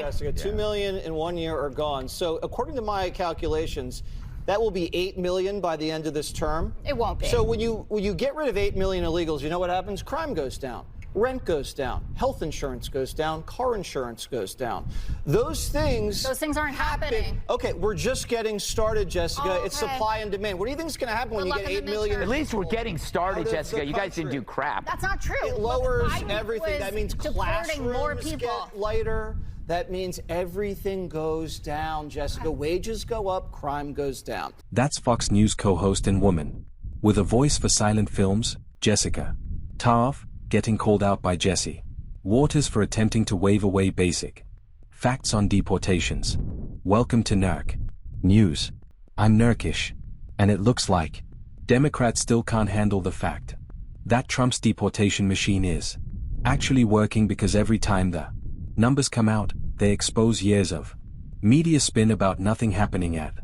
Jessica, 2 million in 1 year are gone. So according to my calculations, that will be 8 million by the end of this term. It won't be. So when you get rid of 8 million illegals, you know what happens? Crime goes down. Rent goes down, health insurance goes down, car insurance goes down. Those things aren't happening. Okay, we're just getting started, Jessica. Oh, okay. It's supply and demand. What do you think is going to happen when you get 8 million? At least we're getting started, Jessica. You guys didn't do crap. That's not true. It lowers everything. That means classrooms more people. get lighter. That means everything goes down, Jessica. Wages go up, crime goes down. That's Fox News co-host and woman with a voice for silent films, Jessica Tarlov, getting called out by Jesse Waters for attempting to wave away basic facts on deportations. Welcome to NERC News. I'm Nurkish, and it looks like Democrats still can't handle the fact that Trump's deportation machine is actually working, because every time the numbers come out, they expose years of media spin about nothing happening at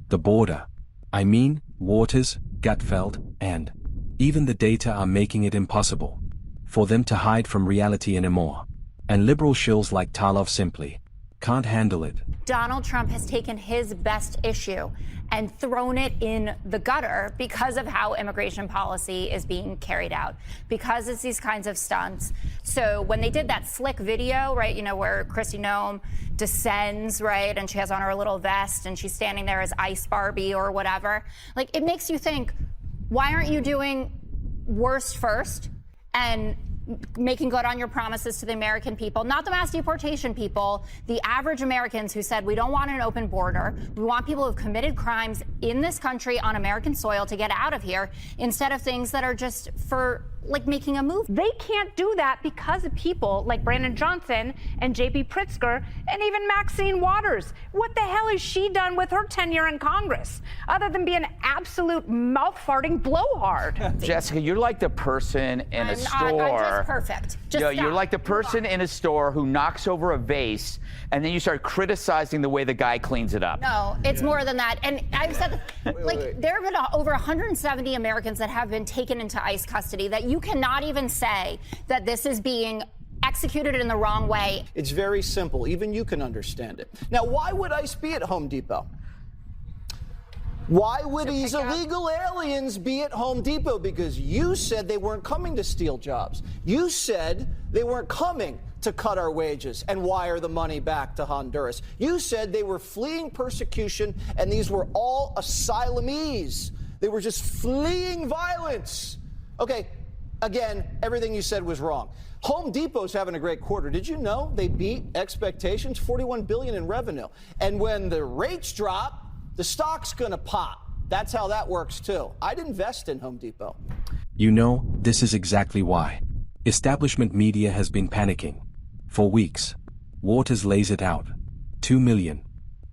the border. I mean, Waters, Gutfeld, and even the data are making it impossible for them to hide from reality anymore. And liberal shills like Tarlov simply can't handle it. Donald Trump has taken his best issue and thrown it in the gutter because of how immigration policy is being carried out, because it's these kinds of stunts. So when they did that slick video, right, you know, where Kristi Noem descends, right, and she has on her little vest and she's standing there as Ice Barbie or whatever, like, it makes you think, why aren't you doing worst first and making good on your promises to the American people, not the mass deportation people, the average Americans who said, we don't want an open border. We want people who've committed crimes in this country on American soil to get out of here, instead of things that are just for, like, making a move. They can't do that because of people like Brandon Johnson and J.B. Pritzker and even Maxine Waters. What the hell has she done with her tenure in Congress, other than be an absolute mouth-farting blowhard? Jessica, you're like the person in a store. I'm just perfect. You're like the person in a store who knocks over a vase, and then you start criticizing the way the guy cleans it up. No, it's more than that. And I've said, there have been over 170 Americans that have been taken into ICE custody that you cannot even say that this is being executed in the wrong way. It's very simple. Even you can understand it. Now, why would ICE be at Home Depot? Why would these illegal aliens be at Home Depot? Because you said they weren't coming to steal jobs. You said they weren't coming to cut our wages and wire the money back to Honduras. You said they were fleeing persecution, and these were all asylees. They were just fleeing violence. Okay, again, everything you said was wrong. Home Depot's having a great quarter. Did you know they beat expectations? $41 billion in revenue. And when the rates drop, the stock's going to pop. That's how that works, too. I'd invest in Home Depot. You know, this is exactly why establishment media has been panicking for weeks. Waters lays it out. 2 million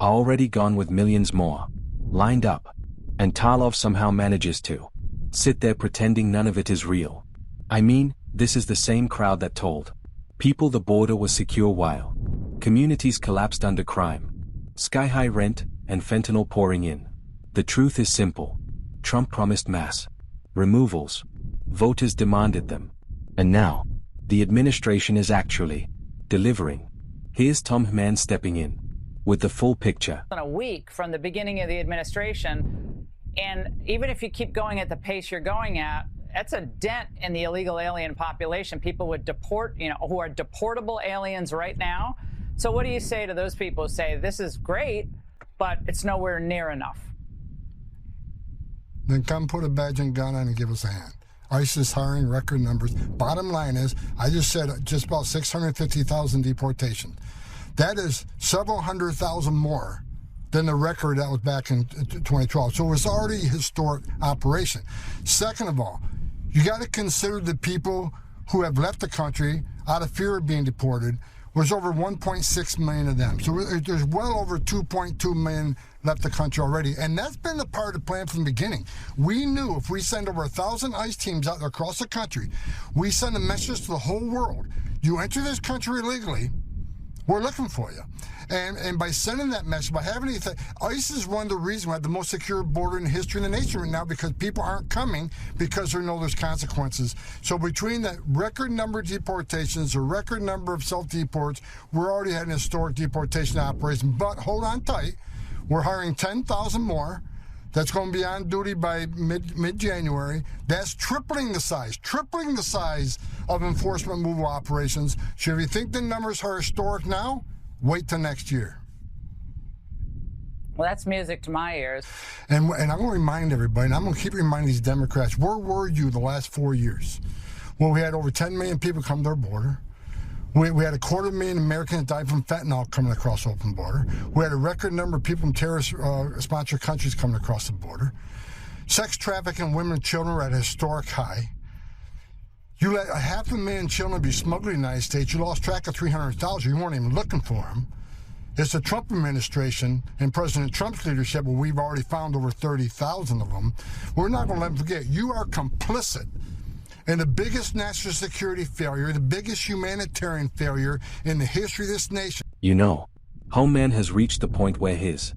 are already gone, with millions more lined up. And Tarlov somehow manages to sit there pretending none of it is real. I mean, this is the same crowd that told people the border was secure while communities collapsed under crime, sky-high rent, and fentanyl pouring in. The truth is simple. Trump promised mass removals. Voters demanded them. And now, the administration is actually delivering. Here's Tom Mann stepping in with the full picture. In a week from the beginning of the administration, and even if you keep going at the pace you're going at, that's a dent in the illegal alien population. People would deport, who are deportable aliens right now. So what do you say to those people who say, this is great, but it's nowhere near enough? Then come put a badge and gun on and give us a hand. ICE is hiring record numbers. Bottom line is, I just said just about 650,000 deportations. That is several 100,000 more than the record that was back in 2012. So it's already a historic operation. Second of all, you got to consider the people who have left the country out of fear of being deported. Was over 1.6 million of them. So there's well over 2.2 million left the country already. And that's been the part of the plan from the beginning. We knew if we send over 1,000 ICE teams out across the country, we send a message to the whole world. You enter this country illegally, We're looking for you. And by sending that message, by having anything, ICE is one of the reasons we have the most secure border in the history of the nation right now, because people aren't coming because they know there's consequences. So between the record number of deportations, the record number of self-deports, we're already had an historic deportation operation. But hold on tight, we're hiring 10,000 more. That's going to be on duty by mid-January. That's tripling the size of enforcement move operations. So if you think the numbers are historic now, wait till next year. Well, that's music to my ears. And I'm going to remind everybody, and I'm going to keep reminding these Democrats, where were you the last 4 years? Well, we had over 10 million people come to our border. We had 250,000 Americans die from fentanyl coming across the open border. We had a record number of people from terrorist-sponsored countries coming across the border. Sex trafficking women and children were at a historic high. You let 500,000 children be smuggled in the United States. You lost track of 300,000. You weren't even looking for them. It's the Trump administration and President Trump's leadership where we've already found over 30,000 of them. We're not going to let them forget. You are complicit in the biggest national security failure, the biggest humanitarian failure in the history of this nation. You know, Homeland has reached the point where he's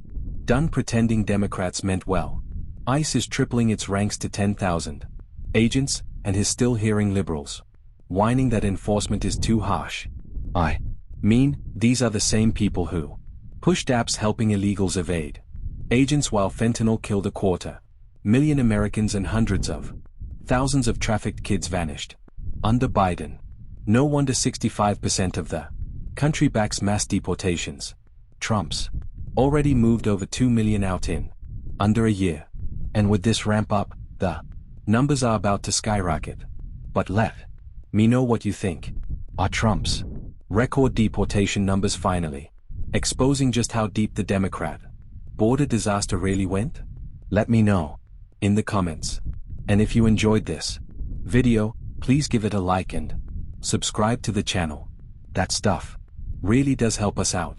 done pretending Democrats meant well. ICE is tripling its ranks to 10,000 agents, and he's still hearing liberals whining that enforcement is too harsh. I mean, these are the same people who pushed apps helping illegals evade agents while fentanyl killed 250,000 Americans and hundreds of thousands of trafficked kids vanished. Under Biden, no wonder 65% of the country backs mass deportations. Trump's already moved over 2 million out in under a year. And with this ramp up, the numbers are about to skyrocket. But let me know what you think. Are Trump's record deportation numbers finally exposing just how deep the Democrat border disaster really went? Let me know in the comments. And if you enjoyed this video, please give it a like and subscribe to the channel. That stuff really does help us out.